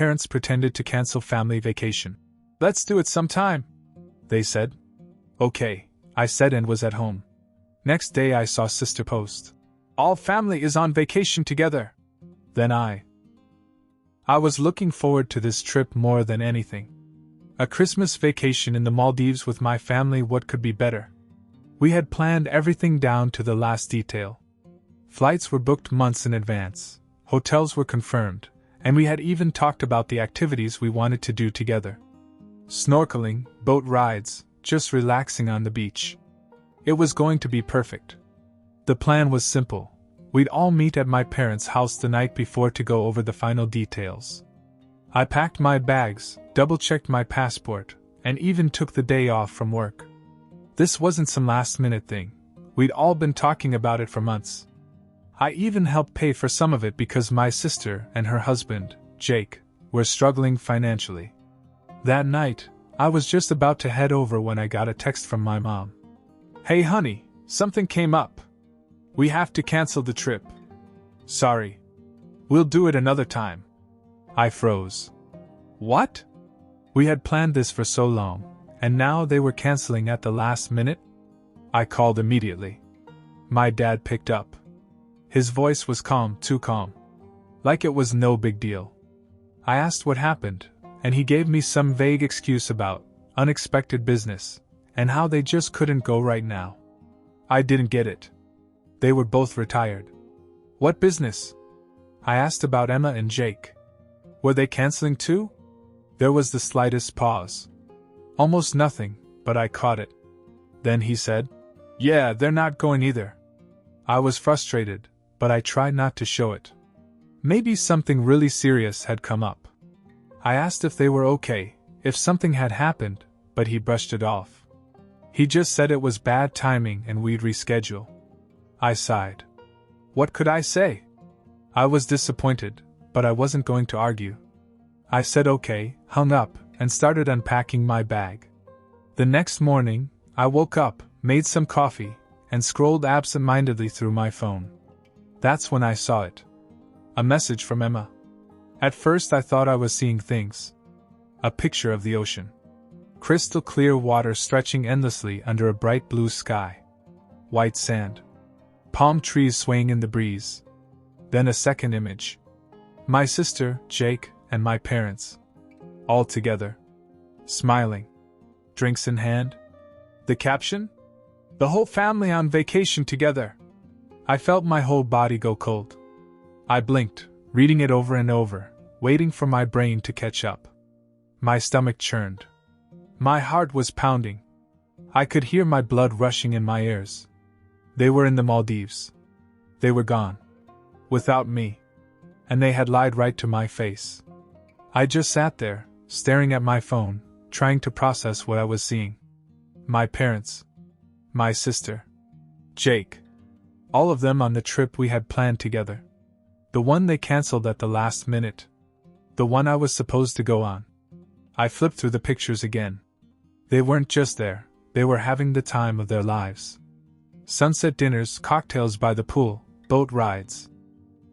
parents pretended to cancel family vacation. "Let's do it sometime," they said. "Okay," I said and was at home. Next day I saw sister post, "All family is on vacation together." Then I was looking forward to this trip more than anything. A Christmas vacation in the Maldives with my family, what could be better? We had planned everything down to the last detail. Flights were booked months in advance, hotels were confirmed, and we had even talked about the activities we wanted to do together. Snorkeling, boat rides, just relaxing on the beach. It was going to be perfect. The plan was simple. We'd all meet at my parents' house the night before to go over the final details. I packed my bags, double-checked my passport, and even took the day off from work. This wasn't some last-minute thing. We'd all been talking about it for months. I even helped pay for some of it because my sister and her husband, Jake, were struggling financially. That night, I was just about to head over when I got a text from my mom. "Hey honey, something came up. We have to cancel the trip. Sorry. We'll do it another time." I froze. What? We had planned this for so long, and now they were canceling at the last minute? I called immediately. My dad picked up. His voice was calm, too calm. Like it was no big deal. I asked what happened, and he gave me some vague excuse about unexpected business, and how they just couldn't go right now. I didn't get it. They were both retired. What business? I asked about Emma and Jake. Were they canceling too? There was the slightest pause. Almost nothing, but I caught it. Then he said, "Yeah, they're not going either." I was frustrated, but I tried not to show it. Maybe something really serious had come up. I asked if they were okay, if something had happened, but he brushed it off. He just said it was bad timing and we'd reschedule. I sighed. What could I say? I was disappointed, but I wasn't going to argue. I said okay, hung up, and started unpacking my bag. The next morning, I woke up, made some coffee, and scrolled absent-mindedly through my phone. That's when I saw it. A message from Emma. At first I thought I was seeing things. A picture of the ocean. Crystal clear water stretching endlessly under a bright blue sky. White sand. Palm trees swaying in the breeze. Then a second image. My sister, Jake, and my parents. All together. Smiling. Drinks in hand. The caption? "The whole family on vacation together." I felt my whole body go cold. I blinked, reading it over and over, waiting for my brain to catch up. My stomach churned. My heart was pounding. I could hear my blood rushing in my ears. They were in the Maldives. They were gone. Without me. And they had lied right to my face. I just sat there, staring at my phone, trying to process what I was seeing. My parents. My sister. Jake. All of them on the trip we had planned together. The one they canceled at the last minute. The one I was supposed to go on. I flipped through the pictures again. They weren't just there, they were having the time of their lives. Sunset dinners, cocktails by the pool, boat rides.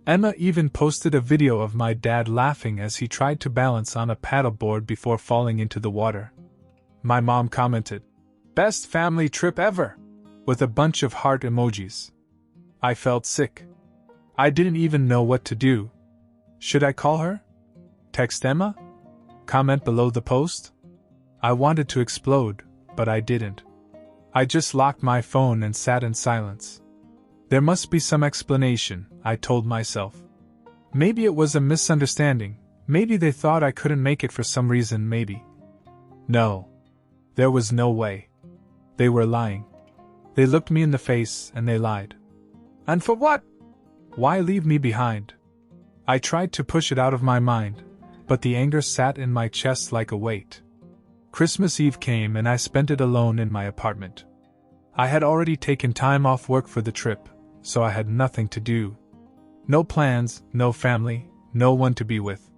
Emma even posted a video of my dad laughing as he tried to balance on a paddleboard before falling into the water. My mom commented, "Best family trip ever!" with a bunch of heart emojis. I felt sick. I didn't even know what to do. Should I call her? Text Emma? Comment below the post? I wanted to explode, but I didn't. I just locked my phone and sat in silence. There must be some explanation, I told myself. Maybe it was a misunderstanding, maybe they thought I couldn't make it for some reason, maybe. No. There was no way. They were lying. They looked me in the face and they lied. And for what? Why leave me behind? I tried to push it out of my mind, but the anger sat in my chest like a weight. Christmas Eve came and I spent it alone in my apartment. I had already taken time off work for the trip, so I had nothing to do. No plans, no family, no one to be with.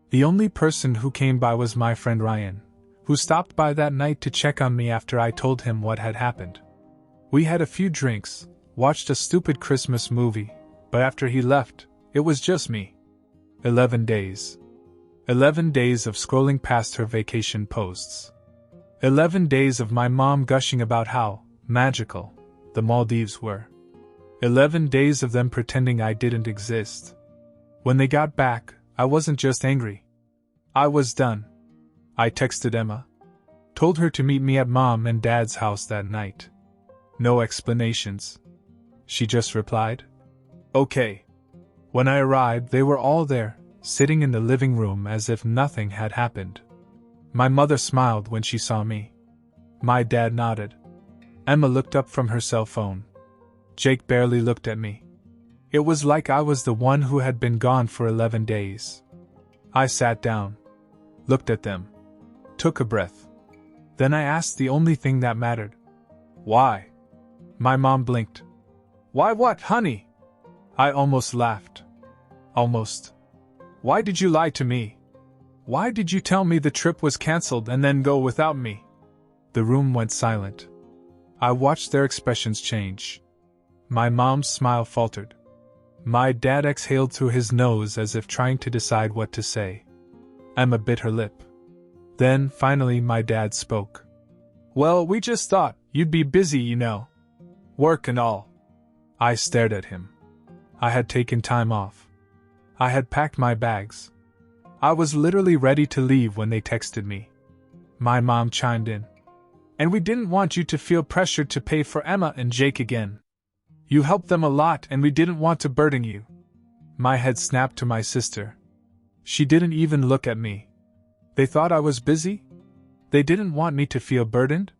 The only person who came by was my friend Ryan, who stopped by that night to check on me after I told him what had happened. We had a few drinks, watched a stupid Christmas movie, but after he left, it was just me. 11 days. 11 days of scrolling past her vacation posts. 11 days of my mom gushing about how magical the Maldives were. 11 days of them pretending I didn't exist. When they got back, I wasn't just angry. I was done. I texted Emma. Told her to meet me at Mom and Dad's house that night. No explanations. She just replied, "Okay." When I arrived, they were all there, sitting in the living room as if nothing had happened. My mother smiled when she saw me. My dad nodded. Emma looked up from her cell phone. Jake barely looked at me. It was like I was the one who had been gone for 11 days. I sat down, looked at them, took a breath. Then I asked the only thing that mattered. Why? My mom blinked. Why what, honey? I almost laughed. Almost. Why did you lie to me? Why did you tell me the trip was cancelled and then go without me? The room went silent. I watched their expressions change. My mom's smile faltered. My dad exhaled through his nose as if trying to decide what to say. Emma bit her lip. Then, finally, my dad spoke. Well, we just thought you'd be busy, you know. Work and all. I stared at him. I had taken time off. I had packed my bags. I was literally ready to leave when they texted me. My mom chimed in. And we didn't want you to feel pressured to pay for Emma and Jake again. You helped them a lot and we didn't want to burden you. My head snapped to my sister. She didn't even look at me. They thought I was busy? They didn't want me to feel burdened?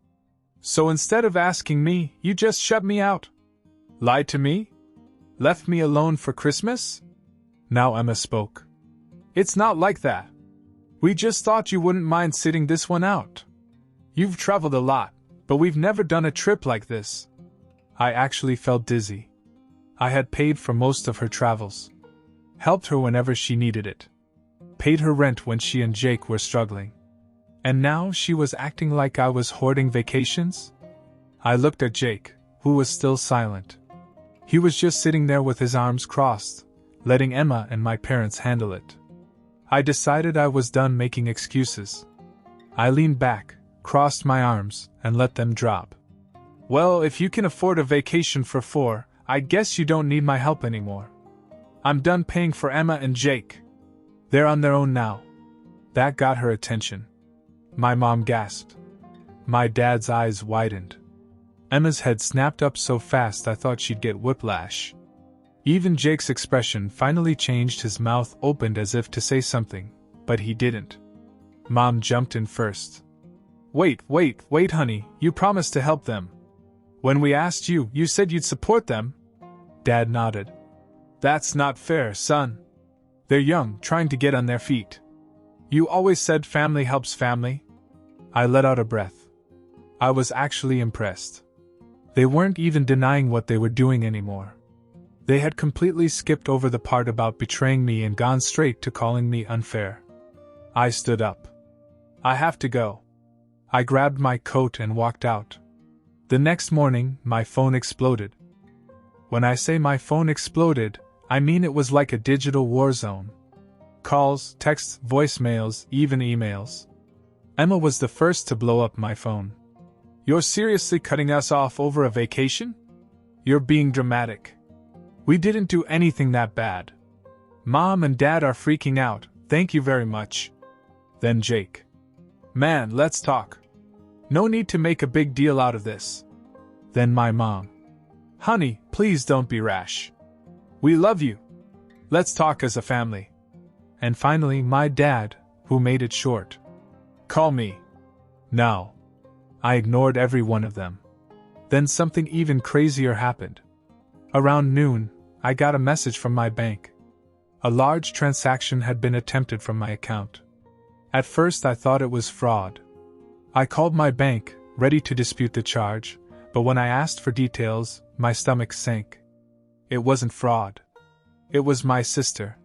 So instead of asking me, you just shut me out. Lied to me? Left me alone for Christmas? Now Emma spoke. It's not like that. We just thought you wouldn't mind sitting this one out. You've traveled a lot, but we've never done a trip like this. I actually felt dizzy. I had paid for most of her travels. Helped her whenever she needed it. Paid her rent when she and Jake were struggling. And now she was acting like I was hoarding vacations? I looked at Jake, who was still silent. He was just sitting there with his arms crossed, letting Emma and my parents handle it. I decided I was done making excuses. I leaned back, crossed my arms, and let them drop. Well, if you can afford a vacation for 4, I guess you don't need my help anymore. I'm done paying for Emma and Jake. They're on their own now. That got her attention. My mom gasped. My dad's eyes widened. Emma's head snapped up so fast I thought she'd get whiplash. Even Jake's expression finally changed. His mouth opened as if to say something, but he didn't. Mom jumped in first. Wait, honey, you promised to help them. When we asked you, you said you'd support them. Dad nodded. That's not fair, son. They're young, trying to get on their feet. You always said family helps family. I let out a breath. I was actually impressed. They weren't even denying what they were doing anymore. They had completely skipped over the part about betraying me and gone straight to calling me unfair. I stood up. I have to go. I grabbed my coat and walked out. The next morning, my phone exploded. When I say my phone exploded, I mean it was like a digital war zone. Calls, texts, voicemails, even emails. Emma was the first to blow up my phone. You're seriously cutting us off over a vacation? You're being dramatic. We didn't do anything that bad. Mom and Dad are freaking out, thank you very much. Then Jake. Man, let's talk. No need to make a big deal out of this. Then my mom. Honey, please don't be rash. We love you. Let's talk as a family. And finally my dad, who made it short. Call me. Now. I ignored every one of them. Then something even crazier happened. Around noon, I got a message from my bank. A large transaction had been attempted from my account. At first I thought it was fraud. I called my bank, ready to dispute the charge, but when I asked for details, my stomach sank. It wasn't fraud. It was my sister.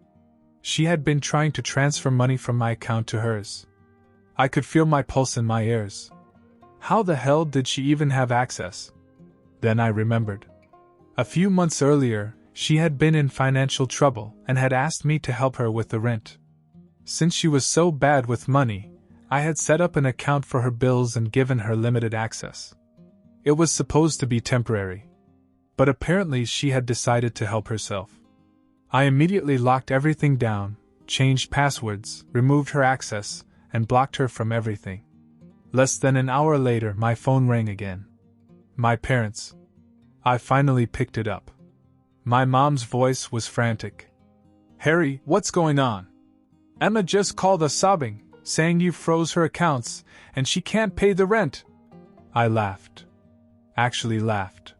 She had been trying to transfer money from my account to hers. I could feel my pulse in my ears. How the hell did she even have access? Then I remembered. A few months earlier, she had been in financial trouble and had asked me to help her with the rent. Since she was so bad with money, I had set up an account for her bills and given her limited access. It was supposed to be temporary, but apparently she had decided to help herself. I immediately locked everything down, changed passwords, removed her access, and blocked her from everything. Less than an hour later, my phone rang again. My parents. I finally picked it up. My mom's voice was frantic. "Harry, what's going on? Emma just called us sobbing, saying you froze her accounts, and she can't pay the rent." I laughed. Actually laughed.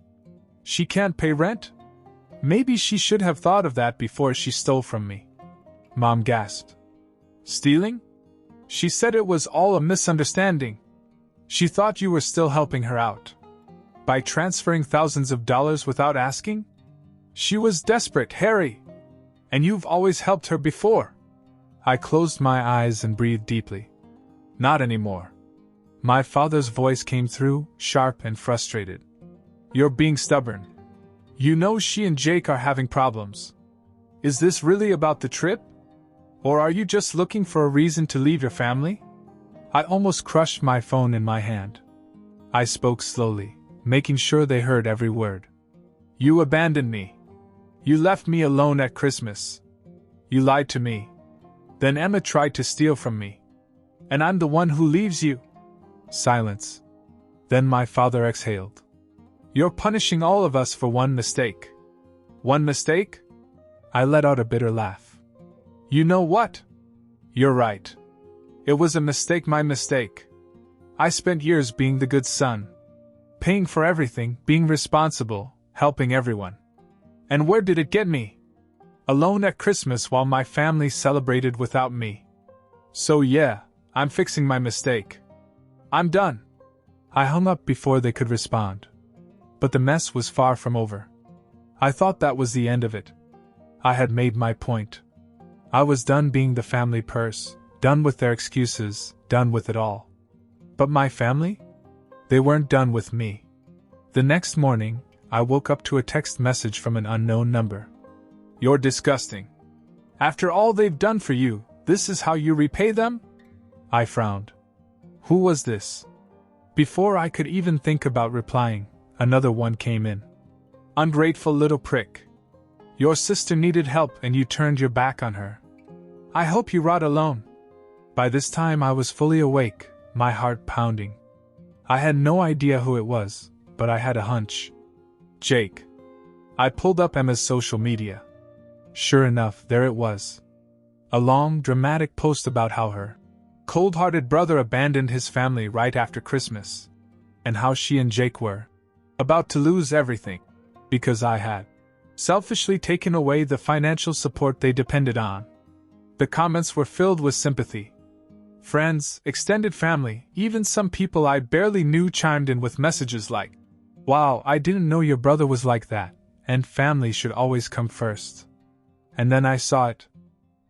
She can't pay rent? Maybe she should have thought of that before she stole from me. Mom gasped. Stealing? She said it was all a misunderstanding. She thought you were still helping her out. By transferring thousands of dollars without asking? She was desperate, Harry. And you've always helped her before. I closed my eyes and breathed deeply. Not anymore. My father's voice came through, sharp and frustrated. You're being stubborn. You know she and Jake are having problems. Is this really about the trip? Or are you just looking for a reason to leave your family? I almost crushed my phone in my hand. I spoke slowly, making sure they heard every word. You abandoned me. You left me alone at Christmas. You lied to me. Then Emma tried to steal from me. And I'm the one who leaves you. Silence. Then my father exhaled. You're punishing all of us for one mistake. One mistake? I let out a bitter laugh. You know what? You're right. It was a mistake, my mistake. I spent years being the good son. Paying for everything, being responsible, helping everyone. And where did it get me? Alone at Christmas while my family celebrated without me. So yeah, I'm fixing my mistake. I'm done. I hung up before they could respond. But the mess was far from over. I thought that was the end of it. I had made my point. I was done being the family purse, done with their excuses, done with it all. But my family? They weren't done with me. The next morning, I woke up to a text message from an unknown number. You're disgusting. After all they've done for you, this is how you repay them? I frowned. Who was this? Before I could even think about replying, another one came in. Ungrateful little prick. Your sister needed help and you turned your back on her. I hope you rot alone. By this time I was fully awake, my heart pounding. I had no idea who it was, but I had a hunch. Jake. I pulled up Emma's social media. Sure enough, there it was. A long, dramatic post about how her cold-hearted brother abandoned his family right after Christmas, and how she and Jake were about to lose everything, because I had selfishly taken away the financial support they depended on. The comments were filled with sympathy. Friends, extended family, even some people I barely knew chimed in with messages like, "Wow, I didn't know your brother was like that, and family should always come first." And then I saw it.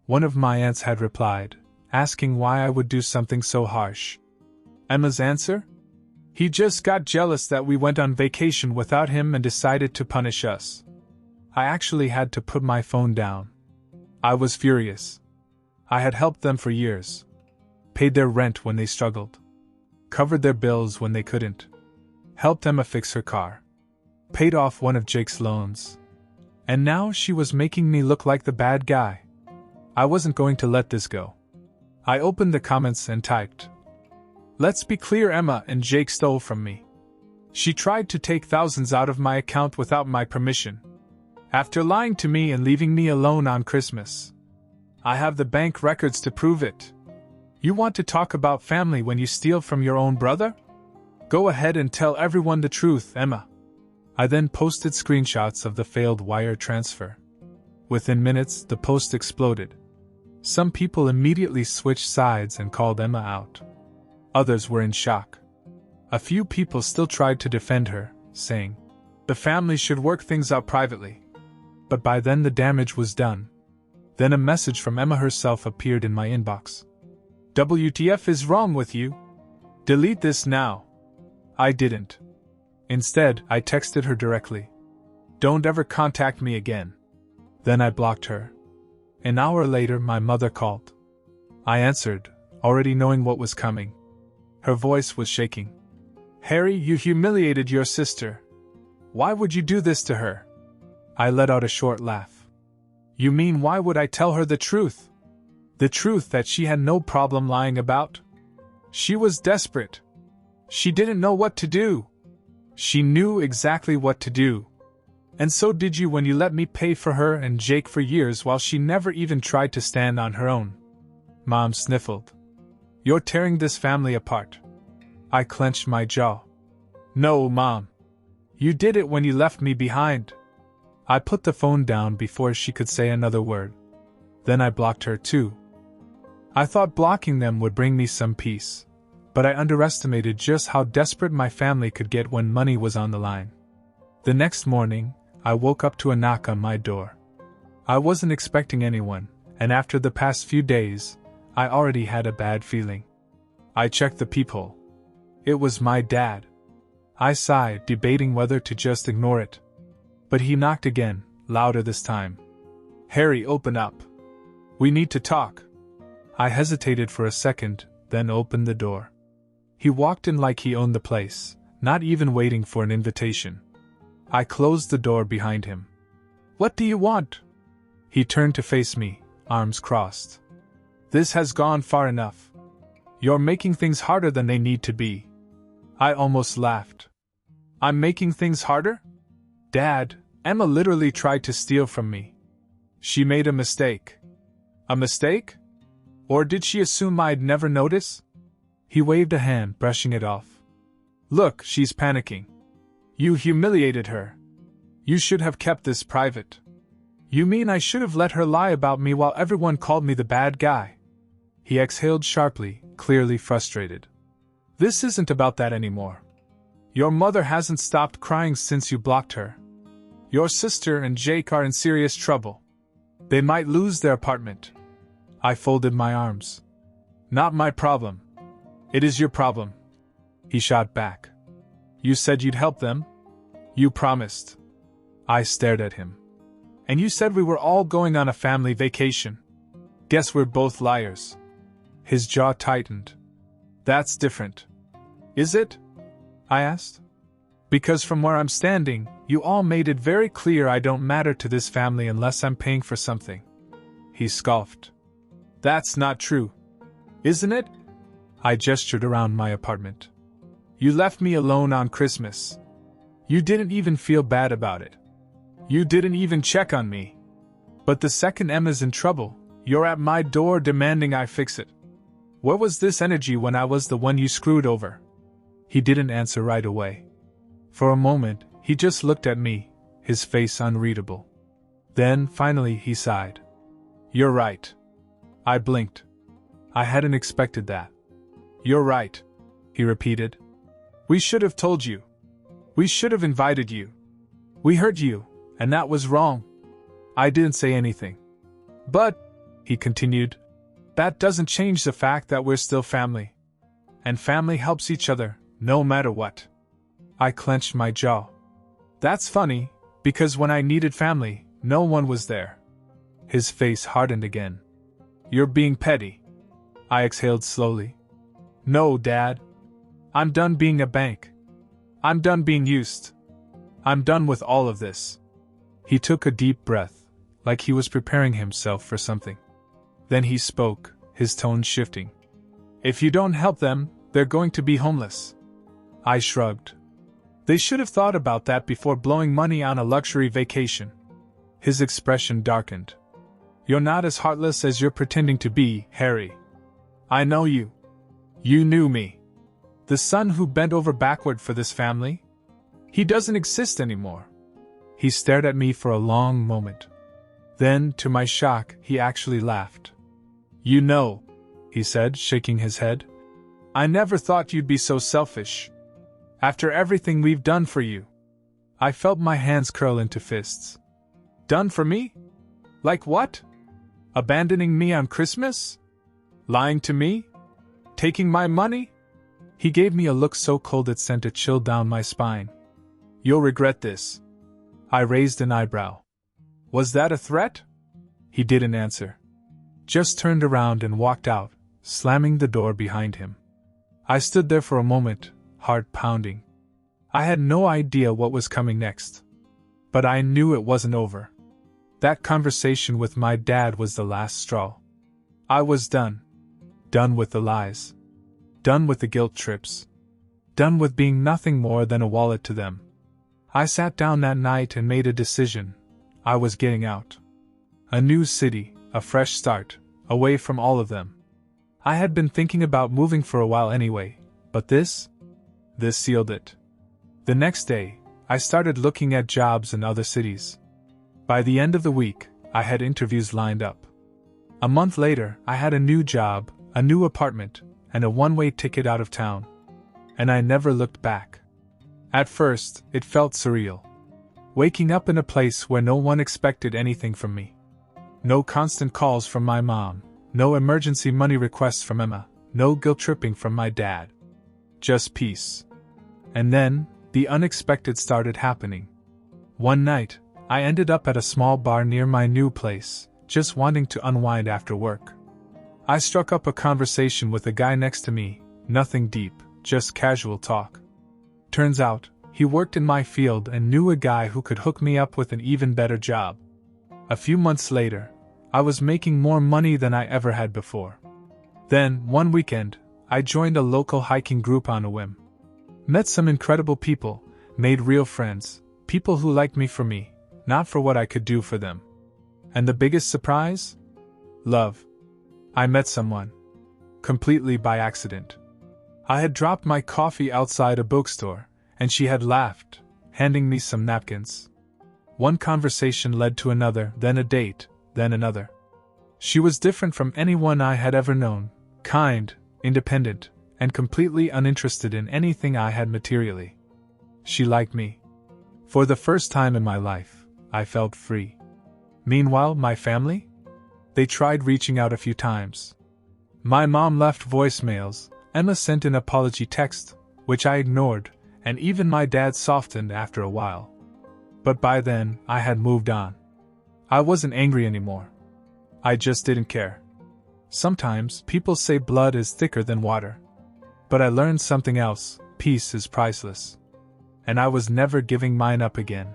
One of my aunts had replied, asking why I would do something so harsh. Emma's answer? He just got jealous that we went on vacation without him and decided to punish us. I actually had to put my phone down. I was furious. I had helped them for years. Paid their rent when they struggled. Covered their bills when they couldn't. Helped Emma fix her car. Paid off one of Jake's loans. And now she was making me look like the bad guy. I wasn't going to let this go. I opened the comments and typed, "Let's be clear, Emma and Jake stole from me. She tried to take thousands out of my account without my permission. After lying to me and leaving me alone on Christmas. I have the bank records to prove it. You want to talk about family when you steal from your own brother? Go ahead and tell everyone the truth, Emma." I then posted screenshots of the failed wire transfer. Within minutes, the post exploded. Some people immediately switched sides and called Emma out. Others were in shock. A few people still tried to defend her, saying, "The family should work things out privately." But by then the damage was done. Then a message from Emma herself appeared in my inbox. "WTF is wrong with you? Delete this now." I didn't. Instead, I texted her directly. "Don't ever contact me again." Then I blocked her. An hour later, my mother called. I answered, already knowing what was coming. Her voice was shaking. Harry, you humiliated your sister. Why would you do this to her? I let out a short laugh. You mean why would I tell her the truth? The truth that she had no problem lying about? She was desperate. She didn't know what to do. She knew exactly what to do. And so did you when you let me pay for her and Jake for years while she never even tried to stand on her own. Mom sniffled. You're tearing this family apart. I clenched my jaw. No, Mom. You did it when you left me behind. I put the phone down before she could say another word. Then I blocked her too. I thought blocking them would bring me some peace, but I underestimated just how desperate my family could get when money was on the line. The next morning, I woke up to a knock on my door. I wasn't expecting anyone, and after the past few days, I already had a bad feeling. I checked the peephole. It was my dad. I sighed, debating whether to just ignore it. But he knocked again, louder this time. Harry, open up. We need to talk. I hesitated for a second, then opened the door. He walked in like he owned the place, not even waiting for an invitation. I closed the door behind him. What do you want? He turned to face me, arms crossed. This has gone far enough. You're making things harder than they need to be. I almost laughed. I'm making things harder? Dad, Emma literally tried to steal from me. She made a mistake. A mistake? Or did she assume I'd never notice? He waved a hand, brushing it off. Look, she's panicking. You humiliated her. You should have kept this private. You mean I should have let her lie about me while everyone called me the bad guy? He exhaled sharply, clearly frustrated. This isn't about that anymore. Your mother hasn't stopped crying since you blocked her. Your sister and Jake are in serious trouble. They might lose their apartment. I folded my arms. Not my problem. It is your problem. He shot back. You said you'd help them? You promised. I stared at him. And you said we were all going on a family vacation. Guess we're both liars. His jaw tightened. That's different. Is it? I asked. Because from where I'm standing, you all made it very clear I don't matter to this family unless I'm paying for something. He scoffed. That's not true. Isn't it? I gestured around my apartment. You left me alone on Christmas. You didn't even feel bad about it. You didn't even check on me. But the second Emma's in trouble, you're at my door demanding I fix it. Where was this energy when I was the one you screwed over? He didn't answer right away. For a moment, he just looked at me, his face unreadable. Then, finally, he sighed. You're right. I blinked. I hadn't expected that. You're right, he repeated. We should have told you. We should have invited you. We hurt you, and that was wrong. I didn't say anything. But, he continued, that doesn't change the fact that we're still family. And family helps each other, no matter what. I clenched my jaw. That's funny, because when I needed family, no one was there. His face hardened again. You're being petty. I exhaled slowly. No, Dad. I'm done being a bank. I'm done being used. I'm done with all of this. He took a deep breath, like he was preparing himself for something. Then he spoke, his tone shifting. If you don't help them, they're going to be homeless. I shrugged. They should have thought about that before blowing money on a luxury vacation. His expression darkened. You're not as heartless as you're pretending to be, Harry. I know you. You knew me. The son who bent over backward for this family? He doesn't exist anymore. He stared at me for a long moment. Then, to my shock, he actually laughed. You know, he said, shaking his head. I never thought you'd be so selfish. After everything we've done for you. I felt my hands curl into fists. Done for me? Like what? Abandoning me on Christmas? Lying to me? Taking my money? He gave me a look so cold it sent a chill down my spine. You'll regret this. I raised an eyebrow. Was that a threat? He didn't answer. Just turned around and walked out, slamming the door behind him. I stood there for a moment, heart pounding. I had no idea what was coming next. But I knew it wasn't over. That conversation with my dad was the last straw. I was done. Done with the lies. Done with the guilt trips. Done with being nothing more than a wallet to them. I sat down that night and made a decision. I was getting out. A new city, a fresh start, away from all of them. I had been thinking about moving for a while anyway, but this sealed it. The next day, I started looking at jobs in other cities. By the end of the week, I had interviews lined up. A month later, I had a new job, a new apartment, and a one-way ticket out of town. And I never looked back. At first, it felt surreal. Waking up in a place where no one expected anything from me. No constant calls from my mom, no emergency money requests from Emma, no guilt-tripping from my dad. Just peace. And then, the unexpected started happening. One night, I ended up at a small bar near my new place, just wanting to unwind after work. I struck up a conversation with the guy next to me, nothing deep, just casual talk. Turns out, he worked in my field and knew a guy who could hook me up with an even better job. A few months later, I was making more money than I ever had before. Then, one weekend, I joined a local hiking group on a whim. Met some incredible people, made real friends, people who liked me for me, not for what I could do for them. And the biggest surprise? Love. I met someone. Completely by accident. I had dropped my coffee outside a bookstore, and she had laughed, handing me some napkins. One conversation led to another, then a date, then another. She was different from anyone I had ever known, kind, independent, and completely uninterested in anything I had materially. She liked me. For the first time in my life, I felt free. Meanwhile, my family? They tried reaching out a few times. My mom left voicemails, Emma sent an apology text, which I ignored, and even my dad softened after a while. But by then, I had moved on. I wasn't angry anymore. I just didn't care. Sometimes, people say blood is thicker than water. But I learned something else: peace is priceless. And I was never giving mine up again.